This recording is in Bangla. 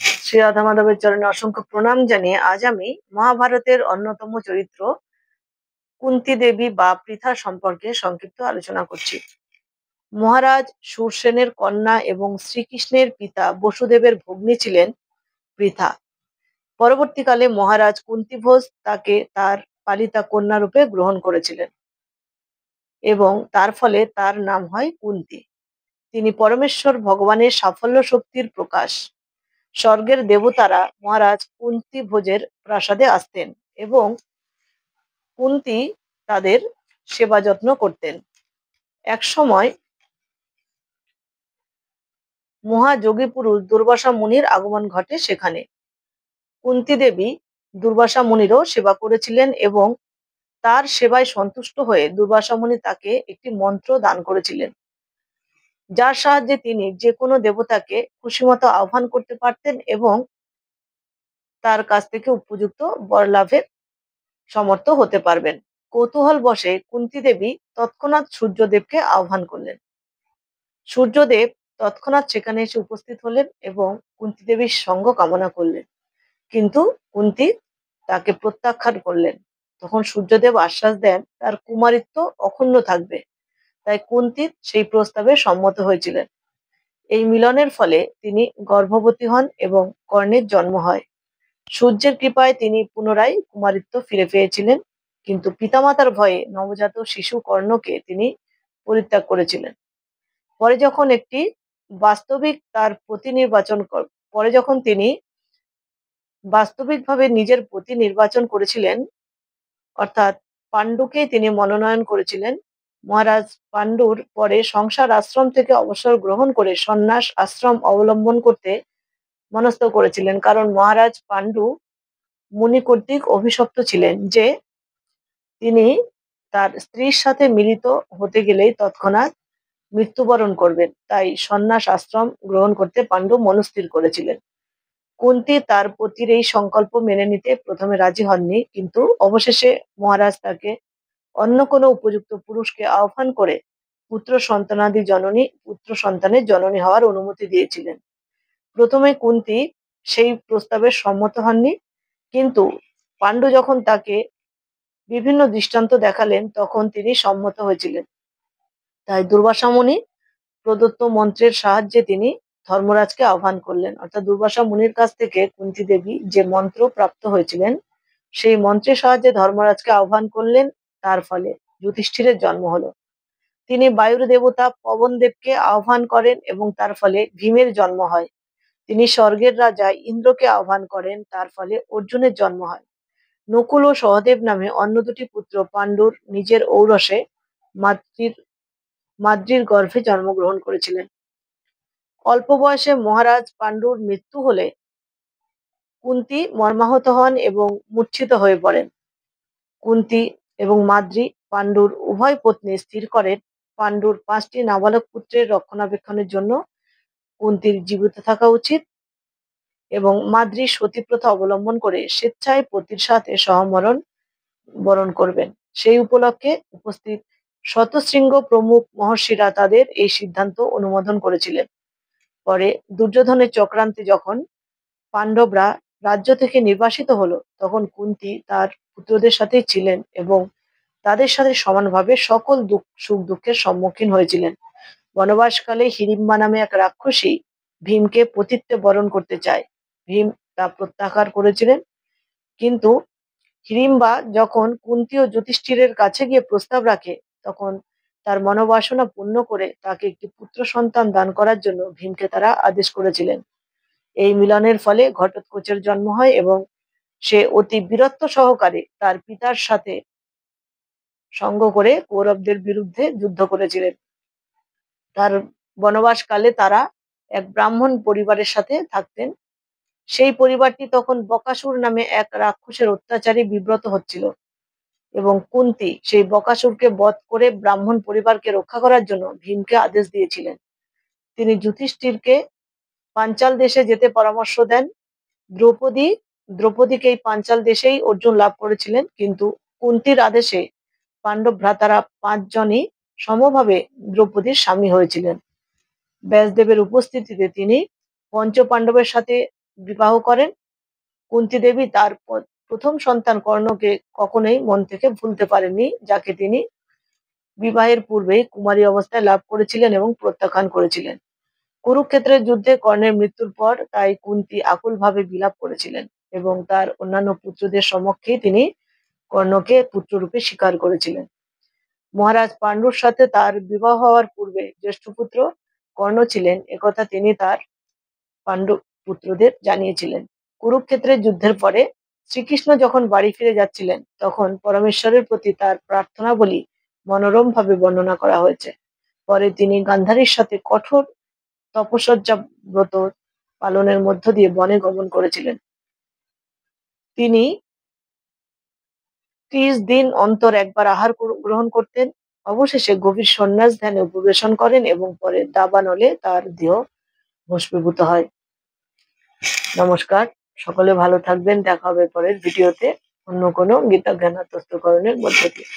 শ্রী রাধা মাধবের চরণে অসংখ্য প্রণাম জানিয়ে আজ আমি মহাভারতের অন্যতম চরিত্র কুন্তী দেবী বা পৃথা সম্পর্কে সংক্ষিপ্ত আলোচনা করছি। মহারাজ শূরসেনের কন্যা এবং শ্রীকৃষ্ণের পিতা বসুদেবের ভগ্নী ছিলেন পৃথা। পরবর্তীকালে মহারাজ কুন্তিভোজ তাকে তার পালিতা কন্যা রূপে গ্রহণ করেছিলেন এবং তার ফলে তার নাম হয় কুন্তী। তিনি পরমেশ্বর ভগবানের সাফল্য শক্তির প্রকাশ। স্বর্গের দেবতারা মহারাজ কুন্তী ভোজের প্রাসাদে আসতেন এবং কুন্তী তাদের সেবা যত্ন করতেন। এক সময় মহাযোগী পুরুষ দুর্বাসা মুনির আগমন ঘটে সেখানে। কুন্তী দেবী দুর্বাসা মুনিরও সেবা করেছিলেন এবং তার সেবায় সন্তুষ্ট হয়ে দুর্বাসা মুনি তাকে একটি মন্ত্র দান করেছিলেন, যার সাহায্যে তিনি যে কোনো দেবতাকে খুশিমতো আহ্বান করতে পারতেন এবং তার কাছ থেকে উপযুক্ত বর লাভের সমর্থ হতে পারবেন। কৌতূহল বশে কুন্তী দেবী তৎক্ষণাৎ সূর্যদেবকে আহ্বান করলেন। সূর্যদেব তৎক্ষণাৎ সেখানে এসে উপস্থিত হলেন এবং কুন্তী দেবীর সঙ্গ কামনা করলেন, কিন্তু কুন্তী তাকে প্রত্যাখ্যান করলেন। তখন সূর্যদেব আশ্বাস দেন তার কুমারিত্ব অক্ষুণ্ণ থাকবে, তাই কুন্তী সেই প্রস্তাবে সম্মত হয়েছিলেন। এই মিলনের ফলে তিনি গর্ভবতী হন এবং কর্ণের জন্ম হয়। সূর্যের কৃপায় তিনি পুনরায় কুমারিত্ব ফিরে পেয়েছিলেন, কিন্তু পিতামাতার ভয়ে নবজাত শিশু কর্ণকে তিনি পরিত্যাগ করেছিলেন। পরে যখন একটি বাস্তবিক তার পতি নির্বাচন পরে যখন তিনি বাস্তবিকভাবে নিজের পতি নির্বাচন করেছিলেন, অর্থাৎ পাণ্ডুকেই তিনি মনোনয়ন করেছিলেন। মহারাজ পাণ্ডুর পরে সংসার আশ্রম থেকে অবসর গ্রহণ করে সন্ন্যাস আশ্রম অবলম্বন করতে মনস্থ করেছিলেন, কারণ মহারাজ পাণ্ডু মুনি কর্তৃক অভিশপ্ত ছিলেন যে তিনি তার স্ত্রীর সাথে মিলিত হতে গেলেই তৎক্ষণাৎ মৃত্যুবরণ করবেন। তাই সন্ন্যাস আশ্রম গ্রহণ করতে পাণ্ডু মনস্থির করেছিলেন। কুন্তী তার পতির এই সংকল্প মেনে নিতে প্রথমে রাজি হননি, কিন্তু অবশেষে মহারাজ তাকে অন্য কোনো উপযুক্ত পুরুষকে আহ্বান করে পুত্র সন্তানের জননী হওয়ার অনুমতি দিয়েছিলেন। প্রথমে কুন্তী সেই প্রস্তাবে সম্মত হননি, কিন্তু পাণ্ডু যখন তাকে বিভিন্ন দৃষ্টান্ত দেখালেন তখন তিনি সম্মত হয়েছিলেন। তাই দুর্বাসা মুনি প্রদত্ত মন্ত্রের সাহায্যে তিনি ধর্মরাজকে আহ্বান করলেন, অর্থাৎ দুর্বাসা মুনির কাছ থেকে কুন্তী দেবী যে মন্ত্র প্রাপ্ত হয়েছিলেন সেই মন্ত্রের সাহায্যে ধর্মরাজকে আহ্বান করলেন। তার ফলে যুধিষ্ঠিরের জন্ম হলো। তিনি বায়ুর দেবতা পবন দেবকে আহ্বান করেন এবং তার ফলে ভীমের জন্ম হয়। তিনি স্বর্গের রাজা ইন্দ্রকে আহ্বান করেন, তার ফলে অর্জুনের জন্ম হয়। নকুল ও সহদেব নামে অন্য দুটি পুত্র পাণ্ডুর নিজের ঔরসে মাদ্রির গর্ভে জন্মগ্রহণ করেছিলেন। অল্প বয়সে মহারাজ পাণ্ডুর মৃত্যু হলে কুন্তী মর্মাহত হন এবং মূর্ছিত হয়ে পড়েন। কুন্তী এবং মাদ্রি পাণ্ডুর উভয় পত্নী স্থির করেন পাণ্ডুর 5টি নাবালক পুত্রের রক্ষণাবেক্ষণের জন্য কুন্তীর জীবিত থাকা উচিত এবং মাদ্রি সতীপ্রথা অবলম্বন করে স্বেচ্ছায় পতির সাথে বরণ করবেন। সেই উপলক্ষে উপস্থিত শতশৃঙ্গ প্রমুখ মহর্ষিরা তাদের এই সিদ্ধান্ত অনুমোদন করেছিলেন। পরে দুর্যোধনের চক্রান্তে যখন পাণ্ডবরা রাজ্য থেকে নির্বাসিত হলো, তখন কুন্তী তার পুত্রদের সাথেই ছিলেন এবং তাদের সাথে সমানভাবে সকল সুখ দুঃখের সম্মুখীন হয়েছিলেন। বনবাসকালে হিড়িম্বা নামে এক রাক্ষসী ভীমকে পতিত্বে বরণ করতে চায়। ভীম তা প্রত্যাহার করেছিলেন, কিন্তু হিড়িম্বা যখন কুন্তী ও যুধিষ্ঠিরের কাছে গিয়ে প্রস্তাব রাখে, তখন তার মনোবাসনা পূর্ণ করে তাকে একটি পুত্র সন্তান দান করার জন্য ভীমকে তারা আদেশ করেছিলেন। এই মিলনের ফলে ঘটোৎকচের জন্ম হয় এবং সে অতি বীরত্ব সহকারে তার পিতার সাথে সঙ্গ করে কৌরবদের বিরুদ্ধে যুদ্ধ করেছিলেন। তার বনবাসকালে তারা এক ব্রাহ্মণ পরিবারের সাথে থাকতেন। সেই পরিবারটি তখন বকাসুর নামে এক রাক্ষসের অত্যাচারে বিব্রত হচ্ছিল এবং কুন্তী সেই বকাসুরকে বধ করে ব্রাহ্মণ পরিবারকে রক্ষা করার জন্য ভীমকে আদেশ দিয়েছিলেন। তিনি যুধিষ্ঠিরকে পাঞ্চাল দেশে যেতে পরামর্শ দেন। দ্রৌপদীকে এই পাঞ্চাল দেশেই অর্জুন লাভ করেছিলেন, কিন্তু কুন্তীর আদেশে পাণ্ডব ভ্রাতারা 5 জনই সমভাবে দ্রৌপদীর স্বামী হয়েছিলেন। ব্যাসদেবের উপস্থিতিতে তিনি পঞ্চ পাণ্ডবের সাথে বিবাহ করেন। কুন্তী দেবী তার প্রথম সন্তান কর্ণকে কখনোই মন থেকে ভুলতে পারেননি, যাকে তিনি বিবাহের পূর্বেই কুমারী অবস্থায় লাভ করেছিলেন এবং প্রত্যাখ্যান করেছিলেন। কুরুক্ষেত্রের যুদ্ধে কর্ণের মৃত্যুর পর তাই কুন্তী আকুলভাবে বিলাপ করেছিলেন এবং তার অন্যান্য পুত্রদের সমক্ষেই তিনি কর্ণকে পুত্ররূপে স্বীকার করেছিলেন। মহারাজ পাণ্ডুর সাথে তার বিবাহ হওয়ার পূর্বে জ্যেষ্ঠ পুত্র কর্ণ ছিলেন একথা তিনি তার পাণ্ডু পুত্রদের জানিয়েছিলেন। কুরুক্ষেত্রের যুদ্ধের পরে শ্রীকৃষ্ণ যখন বাড়ি ফিরে যাচ্ছিলেন, তখন পরমেশ্বরের প্রতি তার প্রার্থনাবলী মনোরমভাবে বর্ণনা করা হয়েছে। পরে তিনি গান্ধারীর সাথে কঠোর তপস্যা ব্রত পালনের মধ্য দিয়ে বনে গমন করেছিলেন। তিনি 30 দিন অন্তর একবার আহার গ্রহণ করতেন। অবশেষে গভীর সন্ন্যাস ধ্যানে উপবেশন করেন এবং পরে দাবানলে তার দেহ ভস্মীভূত হয়। নমস্কার, সকলে ভালো থাকবেন। দেখা হবে পরের ভিডিওতে অন্য কোনো গীতা জ্ঞান আত্মস্থকরণের মধ্য দিয়ে।